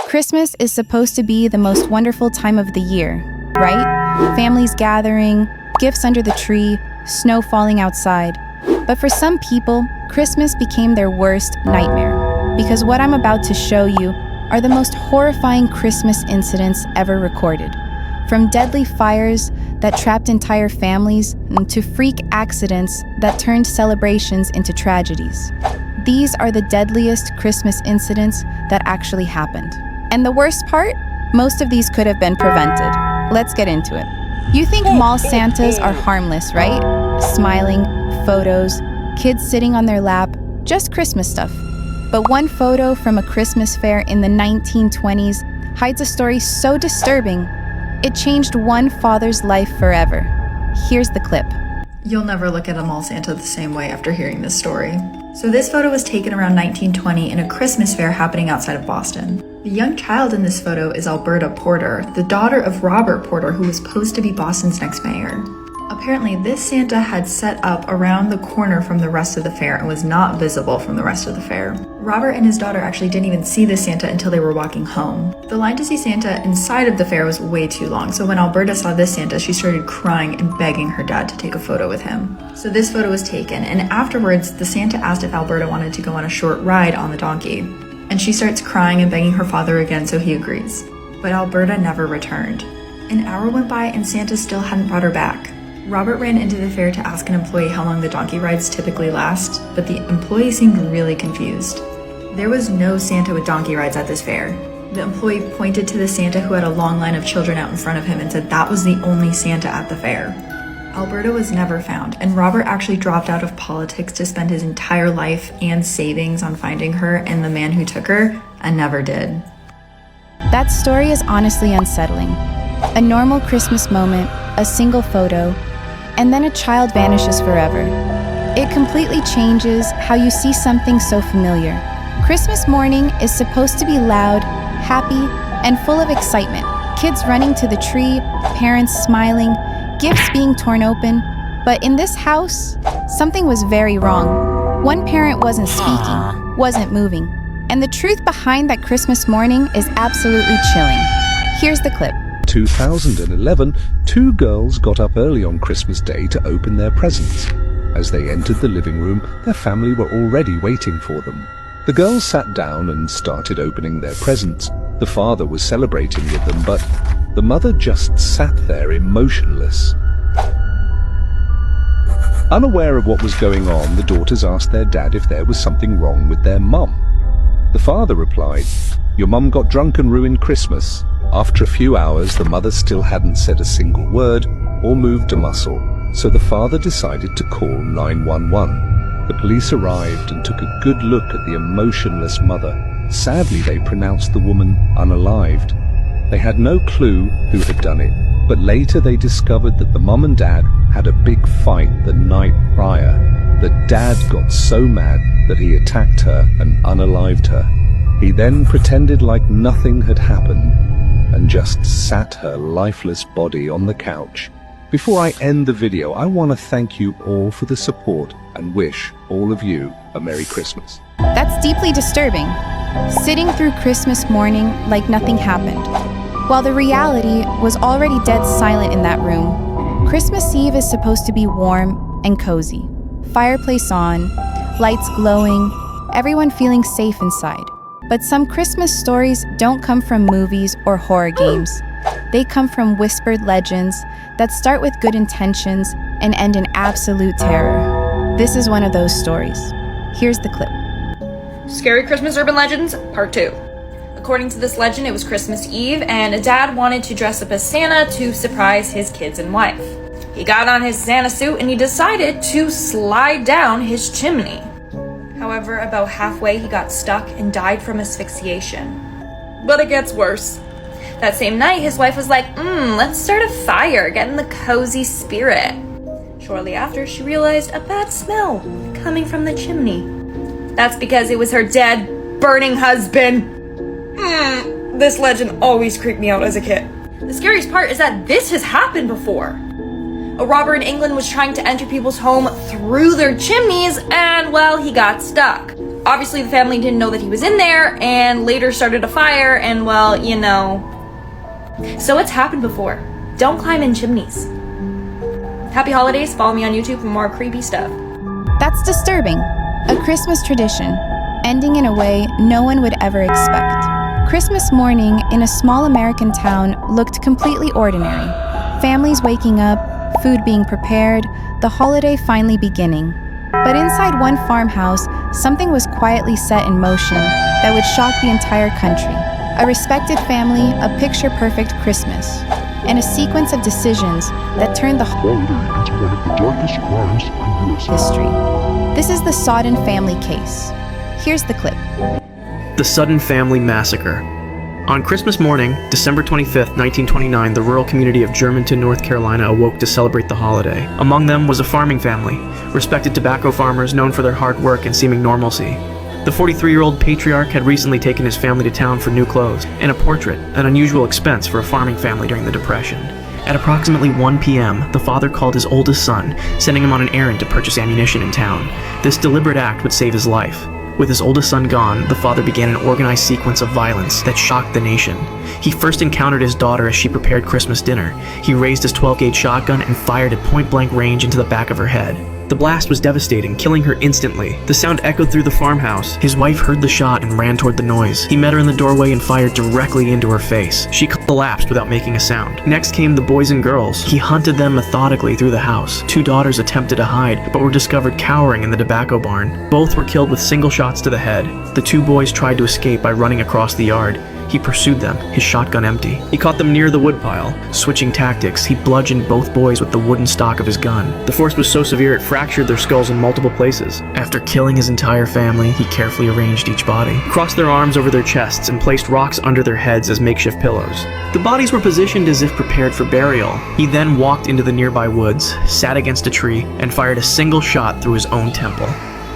Christmas is supposed to be the most wonderful time of the year, right? Families gathering, gifts under the tree, snow falling outside. But for some people, Christmas became their worst nightmare, because what I'm about to show you are the most horrifying Christmas incidents ever recorded. From deadly fires that trapped entire families to freak accidents that turned celebrations into tragedies. These are the deadliest Christmas incidents that actually happened. And the worst part? Most of these could have been prevented. Let's get into it. You think mall Santas are harmless, right? Smiling, photos, kids sitting on their lap, just Christmas stuff. But one photo from a Christmas fair in the 1920s hides a story so disturbing, it changed one father's life forever. Here's the clip. You'll never look at a mall Santa the same way after hearing this story. So this photo was taken around 1920 in a Christmas fair happening outside of Boston. The young child in this photo is Alberta Porter, the daughter of Robert Porter, who was supposed to be Boston's next mayor. Apparently, this Santa had set up around the corner from the rest of the fair and was not visible from the rest of the fair. Robert and his daughter actually didn't even see this Santa until they were walking home. The line to see Santa inside of the fair was way too long, so when Alberta saw this Santa, she started crying and begging her dad to take a photo with him. So this photo was taken, and afterwards, the Santa asked if Alberta wanted to go on a short ride on the donkey. And she starts crying and begging her father again, so he agrees. But Alberta never returned. An hour went by and Santa still hadn't brought her back. Robert ran into the fair to ask an employee how long the donkey rides typically last, but the employee seemed really confused. There was no Santa with donkey rides at this fair. The employee pointed to the Santa who had a long line of children out in front of him and said that was the only Santa at the fair. Alberta was never found, and Robert actually dropped out of politics to spend his entire life and savings on finding her and the man who took her, and never did. That story is honestly unsettling. A normal Christmas moment, a single photo, and then a child vanishes forever. It completely changes how you see something so familiar. Christmas morning is supposed to be loud, happy, and full of excitement. Kids running to the tree, parents smiling, gifts being torn open. But in this house, something was very wrong. One parent wasn't speaking, wasn't moving. And the truth behind that Christmas morning is absolutely chilling. Here's the clip. 2011, two girls got up early on Christmas Day to open their presents. As they entered the living room, their family were already waiting for them. The girls sat down and started opening their presents. The father was celebrating with them, but the mother just sat there emotionless. Unaware of what was going on, the daughters asked their dad if there was something wrong with their mum. The father replied, "Your mum got drunk and ruined Christmas." After a few hours, the mother still hadn't said a single word or moved a muscle, so the father decided to call 911. The police arrived and took a good look at the emotionless mother. Sadly, they pronounced the woman unalived. They had no clue who had done it, but later they discovered that the mum and dad had a big fight the night prior. The dad got so mad that he attacked her and unalived her. He then pretended like nothing had happened and just sat her lifeless body on the couch. Before I end the video, I want to thank you all for the support and wish all of you a Merry Christmas. That's deeply disturbing. Sitting through Christmas morning like nothing happened, while the reality was already dead silent in that room. Christmas Eve is supposed to be warm and cozy. Fireplace on, lights glowing, everyone feeling safe inside. But some Christmas stories don't come from movies or horror games. They come from whispered legends that start with good intentions and end in absolute terror. This is one of those stories. Here's the clip. Scary Christmas Urban Legends, Part 2. According to this legend, it was Christmas Eve, and a dad wanted to dress up as Santa to surprise his kids and wife. He got on his Santa suit and he decided to slide down his chimney. However, about halfway, he got stuck and died from asphyxiation. But it gets worse. That same night, his wife was like, let's start a fire, get in the cozy spirit. Shortly after, she realized a bad smell coming from the chimney. That's because it was her dead, burning husband. This legend always creeped me out as a kid. The scariest part is that this has happened before. A robber in England was trying to enter people's home through their chimneys, and well, he got stuck. Obviously, the family didn't know that he was in there and later started a fire, and well, you know. So it's happened before. Don't climb in chimneys. Happy holidays. Follow me on YouTube for more creepy stuff. That's disturbing. A Christmas tradition, ending in a way no one would ever expect. Christmas morning in a small American town looked completely ordinary. Families waking up, food being prepared, the holiday finally beginning. But inside one farmhouse, something was quietly set in motion that would shock the entire country. A respected family, a picture-perfect Christmas, and a sequence of decisions that turned the holiday into one of the darkest crimes in U.S. history. This is the Soden family case. Here's the clip. The Soden family massacre. On Christmas morning, December 25th, 1929, the rural community of Germantown, North Carolina awoke to celebrate the holiday. Among them was a farming family, respected tobacco farmers known for their hard work and seeming normalcy. The 43-year-old patriarch had recently taken his family to town for new clothes and a portrait, an unusual expense for a farming family during the Depression. At approximately 1 p.m., the father called his oldest son, sending him on an errand to purchase ammunition in town. This deliberate act would save his life. With his oldest son gone, the father began an organized sequence of violence that shocked the nation. He first encountered his daughter as she prepared Christmas dinner. He raised his 12-gauge shotgun and fired at point-blank range into the back of her head. The blast was devastating, killing her instantly. The sound echoed through the farmhouse. His wife heard the shot and ran toward the noise. He met her in the doorway and fired directly into her face. She collapsed without making a sound. Next came the boys and girls. He hunted them methodically through the house. 2 daughters attempted to hide, but were discovered cowering in the tobacco barn. Both were killed with single shots to the head. The 2 boys tried to escape by running across the yard. He pursued them, his shotgun empty. He caught them near the woodpile. Switching tactics, he bludgeoned both boys with the wooden stock of his gun. The force was so severe it fractured their skulls in multiple places. After killing his entire family, he carefully arranged each body, crossed their arms over their chests, and placed rocks under their heads as makeshift pillows. The bodies were positioned as if prepared for burial. He then walked into the nearby woods, sat against a tree, and fired a single shot through his own temple.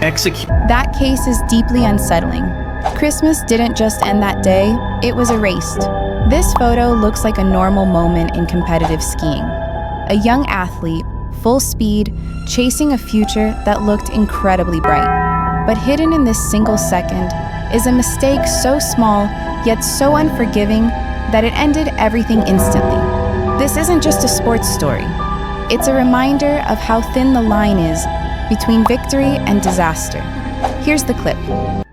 That case is deeply unsettling. Christmas didn't just end that day, it was erased. This photo looks like a normal moment in competitive skiing. A young athlete, full speed, chasing a future that looked incredibly bright. But hidden in this single second is a mistake so small, yet so unforgiving, that it ended everything instantly. This isn't just a sports story. It's a reminder of how thin the line is between victory and disaster. Here's the clip.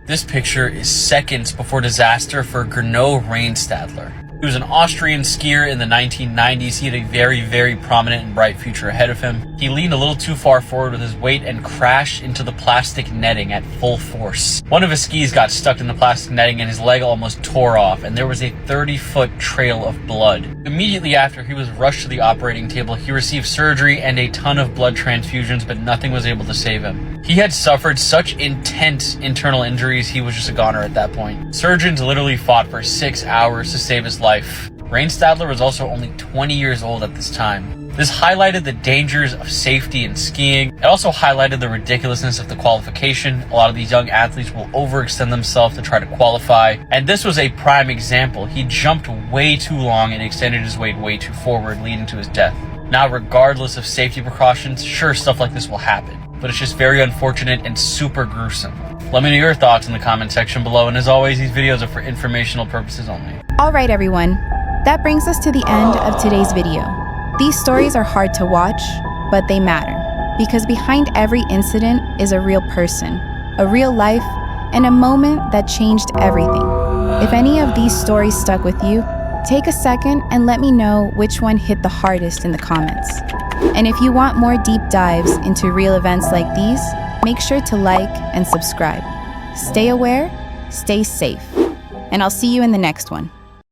This picture is seconds before disaster for Gernot Reinstadler. He was an Austrian skier in the 1990s. He had a very, very prominent and bright future ahead of him. He leaned a little too far forward with his weight and crashed into the plastic netting at full force. One of his skis got stuck in the plastic netting and his leg almost tore off, and there was a 30-foot trail of blood. Immediately after, he was rushed to the operating table. He received surgery and a ton of blood transfusions, but nothing was able to save him. He had suffered such intense internal injuries, he was just a goner at that point. Surgeons literally fought for 6 hours to save his life. Reinstadler was also only 20 years old at this time. This highlighted the dangers of safety in skiing. It also highlighted the ridiculousness of the qualification. A lot of these young athletes will overextend themselves to try to qualify, and this was a prime example. He jumped way too long and extended his weight way too forward, leading to his death. Now, regardless of safety precautions, sure, stuff like this will happen, but it's just very unfortunate and super gruesome. Let me know your thoughts in the comment section below, and as always, these videos are for informational purposes only. Alright everyone, that brings us to the end of today's video. These stories are hard to watch, but they matter, because behind every incident is a real person, a real life, and a moment that changed everything. If any of these stories stuck with you, take a second and let me know which one hit the hardest in the comments. And if you want more deep dives into real events like these, make sure to like and subscribe. Stay aware, stay safe, and I'll see you in the next one.